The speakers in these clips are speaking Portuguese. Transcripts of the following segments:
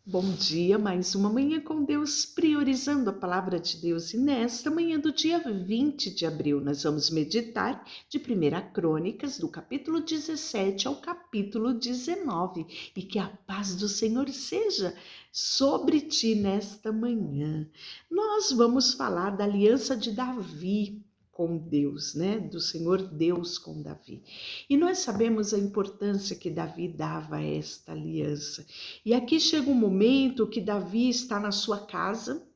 Bom dia, mais uma manhã com Deus, priorizando a palavra de Deus. E nesta manhã do dia 20 de abril, nós vamos meditar de 1 Crônicas, do capítulo 17 ao capítulo 19. E que a paz do Senhor seja sobre ti nesta manhã. Nós vamos falar da aliança de Davi com Deus, né? Do Senhor Deus com Davi. E nós sabemos a importância que Davi dava a esta aliança. E aqui chega um momento que Davi está na sua casa,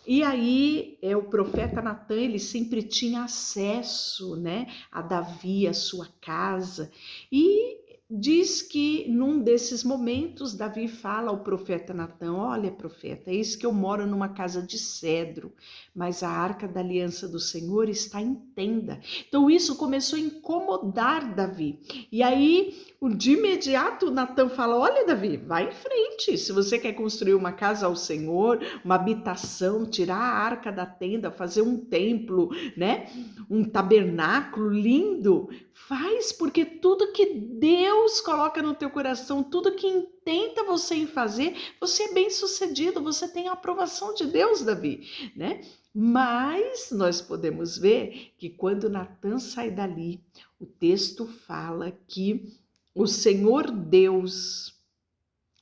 e aí o profeta Natan, ele sempre tinha acesso, né, a Davi, a sua casa, e diz que num desses momentos Davi fala ao profeta Natan: olha, profeta, eis que eu moro numa casa de cedro, mas a arca da aliança do Senhor está em tenda. Então isso começou a incomodar Davi. E aí, de imediato, Natan fala: olha, Davi, vai em frente, se você quer construir uma casa ao Senhor, uma habitação, tirar a arca da tenda, fazer um templo, né? Um tabernáculo lindo, faz, porque tudo que Deus coloca no teu coração, tudo que intenta você em fazer, você é bem sucedido, você tem a aprovação de Deus, Davi, né? Mas nós podemos ver que quando Natan sai dali, o texto fala que o Senhor Deus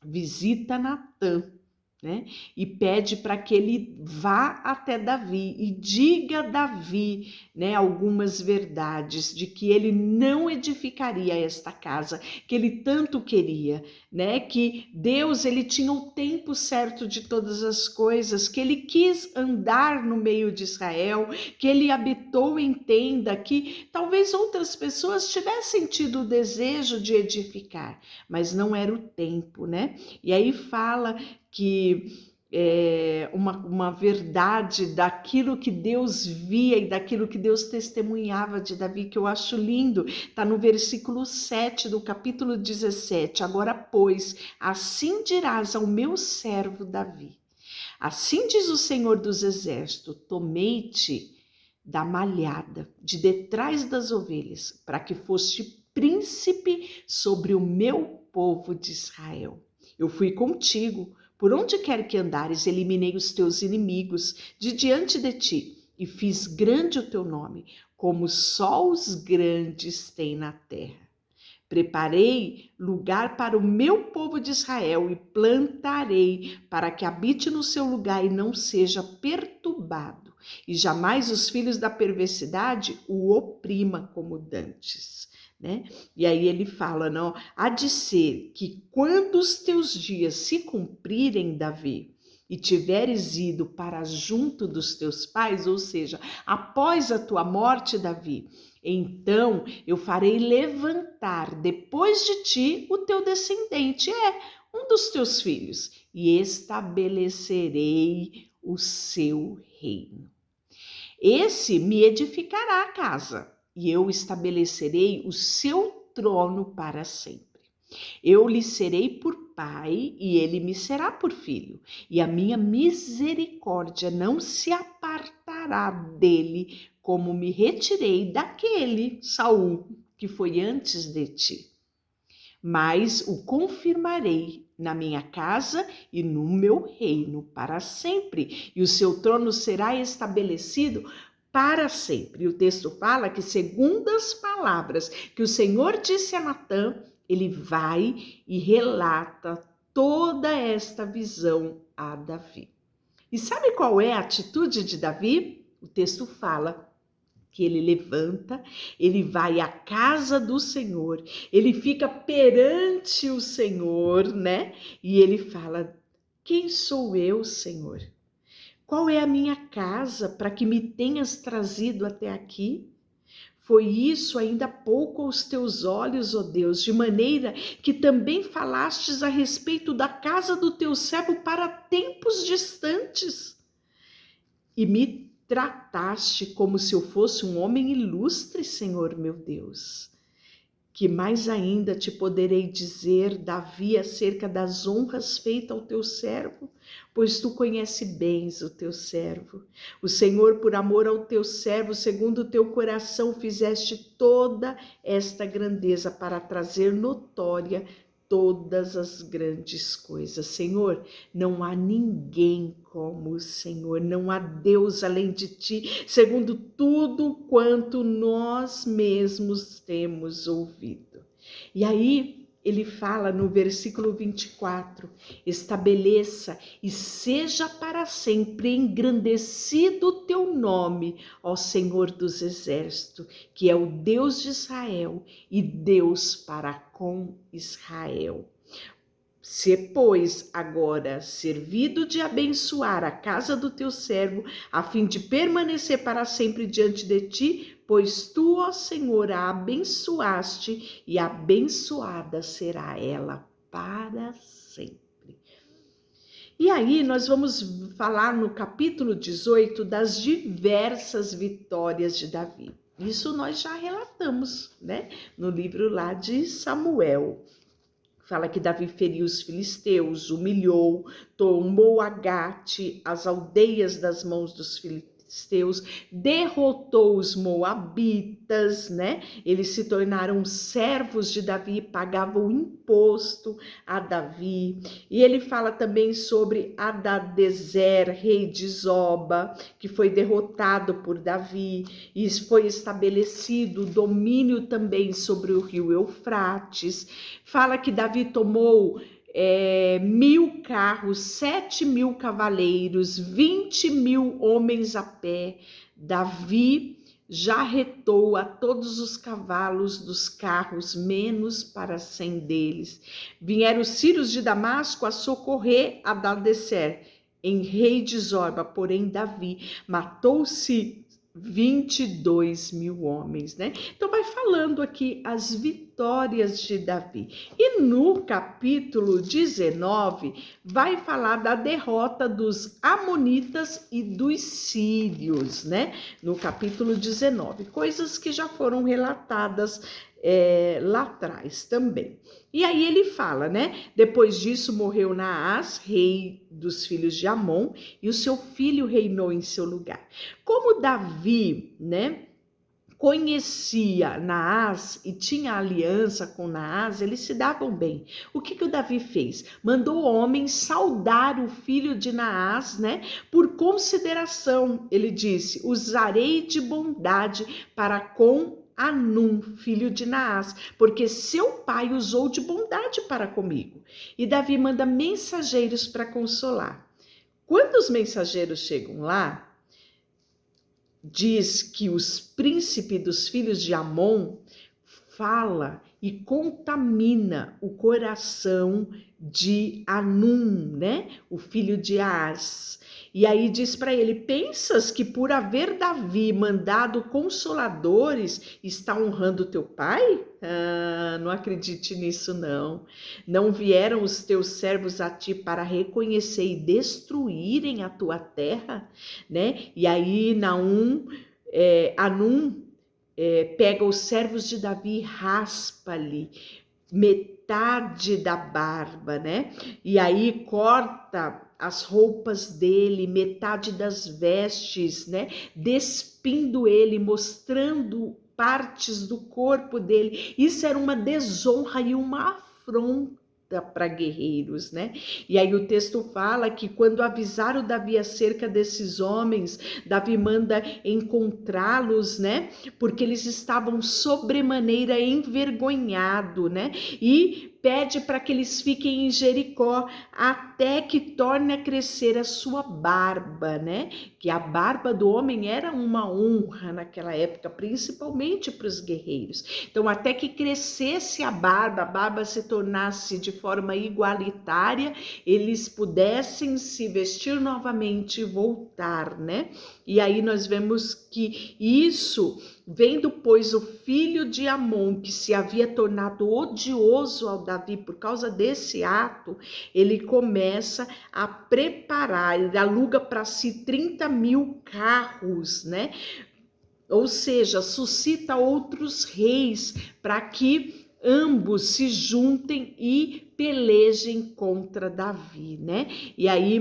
visita Natan, né? E pede para que ele vá até Davi e diga a Davi, né, algumas verdades de que ele não edificaria esta casa que ele tanto queria, né? Que Deus, ele tinha o tempo certo de todas as coisas, que ele quis andar no meio de Israel, que ele habitou em tenda, que talvez outras pessoas tivessem tido o desejo de edificar, mas não era o tempo, né? E aí fala que uma verdade daquilo que Deus via e daquilo que Deus testemunhava de Davi, que eu acho lindo, está no versículo 7 do capítulo 17. Agora, pois, assim dirás ao meu servo Davi: assim diz o Senhor dos Exércitos, tomei-te da malhada, de detrás das ovelhas, para que foste príncipe sobre o meu povo de Israel. Eu fui contigo, por onde quer que andares, eliminei os teus inimigos de diante de ti, e fiz grande o teu nome, como só os grandes têm na terra. Preparei lugar para o meu povo de Israel e plantarei para que habite no seu lugar e não seja perturbado. E jamais os filhos da perversidade o oprima como dantes, né? E aí ele fala, não, há de ser que quando os teus dias se cumprirem, Davi, e tiveres ido para junto dos teus pais, ou seja, após a tua morte, Davi, então eu farei levantar depois de ti o teu descendente, um dos teus filhos, e estabelecerei o seu reino. Esse me edificará a casa, e eu estabelecerei o seu trono para sempre. Eu lhe serei por pai, e ele me será por filho, e a minha misericórdia não se apartará dele, como me retirei daquele Saul que foi antes de ti. Mas o confirmarei na minha casa e no meu reino para sempre, e o seu trono será estabelecido para sempre. E o texto fala que, segundo as palavras que o Senhor disse a Natã, ele vai e relata toda esta visão a Davi. E sabe qual é a atitude de Davi? O texto fala que ele levanta, ele vai à casa do Senhor, ele fica perante o Senhor, né? E ele fala: quem sou eu, Senhor? Qual é a minha casa para que me tenhas trazido até aqui? Foi isso ainda há pouco aos teus olhos, ó Deus, de maneira que também falastes a respeito da casa do teu servo para tempos distantes. E me trataste como se eu fosse um homem ilustre, Senhor meu Deus. Que mais ainda te poderei dizer, Davi, acerca das honras feitas ao teu servo? Pois tu conheces bem o teu servo. O Senhor, por amor ao teu servo, segundo o teu coração, fizeste toda esta grandeza para trazer notória todas as grandes coisas. Senhor, não há ninguém como o Senhor, não há Deus além de ti, segundo tudo quanto nós mesmos temos ouvido. E aí ele fala no versículo 24, estabeleça e seja para sempre engrandecido o teu nome, ó Senhor dos exércitos, que é o Deus de Israel e Deus para com Israel. Se, pois, agora servido de abençoar a casa do teu servo, a fim de permanecer para sempre diante de ti, pois tu, ó Senhor, a abençoaste, e abençoada será ela para sempre. E aí nós vamos falar no capítulo 18 das diversas vitórias de Davi. Isso nós já relatamos, né? No livro lá de Samuel. Fala que Davi feriu os filisteus, humilhou, tomou a Gate, as aldeias das mãos dos filisteus, derrotou os moabitas, né? Eles se tornaram servos de Davi, pagavam imposto a Davi. E ele fala também sobre Hadadezer, rei de Zoba, que foi derrotado por Davi, e foi estabelecido domínio também sobre o rio Eufrates. Fala que Davi tomou 1.000 carros, 7.000 cavaleiros, 20.000 homens a pé. Davi já retou a todos os cavalos dos carros, menos para 100 deles. Vieram os sírios de Damasco a socorrer Hadadezer, em rei de Zorba, porém Davi matou-se 22.000 homens, né? Então vai falando aqui as vitórias de Davi. E no capítulo 19 vai falar da derrota dos amonitas e dos sírios, né? No capítulo 19, coisas que já foram relatadas lá atrás também. E aí ele fala, né? Depois disso morreu Naás, rei dos filhos de Amon, e o seu filho reinou em seu lugar. Como Davi, né, conhecia Naás e tinha aliança com Naás, eles se davam bem. O que o Davi fez? Mandou homens saudar o filho de Naás, né? Por consideração, ele disse, usarei de bondade para com Anum, filho de Naás, porque seu pai usou de bondade para comigo. E Davi manda mensageiros para consolar. Quando os mensageiros chegam lá, diz que os príncipes dos filhos de Amon fala e contamina o coração de Anum, né? O filho de Aas. E aí diz para ele, pensas que por haver Davi mandado consoladores está honrando teu pai? Não acredite nisso não. Não vieram os teus servos a ti para reconhecer e destruírem a tua terra, né? E aí Anum pega os servos de Davi e raspa-lhe metade da barba, né? E aí corta as roupas dele, metade das vestes, né? Despindo ele, mostrando partes do corpo dele. Isso era uma desonra e uma afronta para guerreiros, né? E aí o texto fala que quando avisaram Davi acerca desses homens, Davi manda encontrá-los, né? Porque eles estavam sobremaneira envergonhados, né? E pede para que eles fiquem em Jericó até que torne a crescer a sua barba, né? Que a barba do homem era uma honra naquela época, principalmente para os guerreiros. Então, até que crescesse a barba se tornasse de forma igualitária, eles pudessem se vestir novamente e voltar, né? E aí nós vemos que isso, vendo pois o filho de Amon, que se havia tornado odioso ao Davi por causa desse ato, ele começa a preparar, ele aluga para si 30.000 carros, né? Ou seja, suscita outros reis para que ambos se juntem e pelejem contra Davi, né? E aí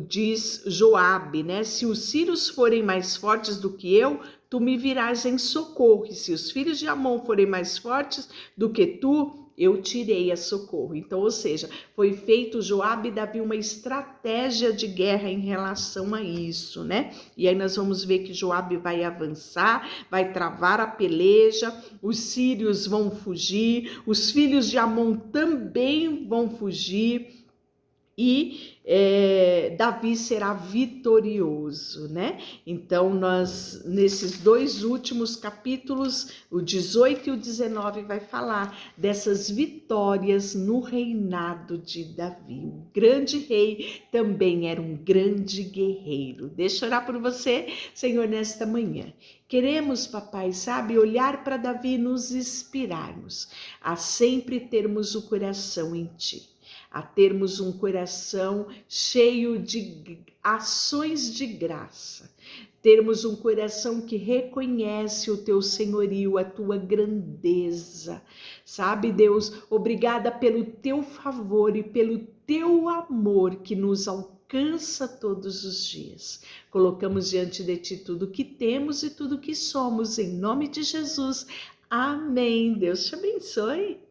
diz Joabe, né? Se os sírios forem mais fortes do que eu, tu me virás em socorro. E se os filhos de Amon forem mais fortes do que tu, eu tirei a socorro. Então, ou seja, foi feito Joabe e Davi uma estratégia de guerra em relação a isso, né? E aí nós vamos ver que Joabe vai avançar, vai travar a peleja, os sírios vão fugir, os filhos de Amon também vão fugir, e Davi será vitorioso, né? Então, nós, nesses dois últimos capítulos, o 18 e o 19, vai falar dessas vitórias no reinado de Davi. O grande rei também era um grande guerreiro. Deixa eu orar por você, Senhor, nesta manhã. Queremos, papai, sabe, olhar para Davi e nos inspirarmos a sempre termos o coração em ti, a termos um coração cheio de ações de graça, termos um coração que reconhece o teu senhorio, a tua grandeza. Sabe, Deus, obrigada pelo teu favor e pelo teu amor que nos alcança todos os dias. Colocamos diante de ti tudo que temos e tudo que somos, em nome de Jesus. Amém. Deus te abençoe.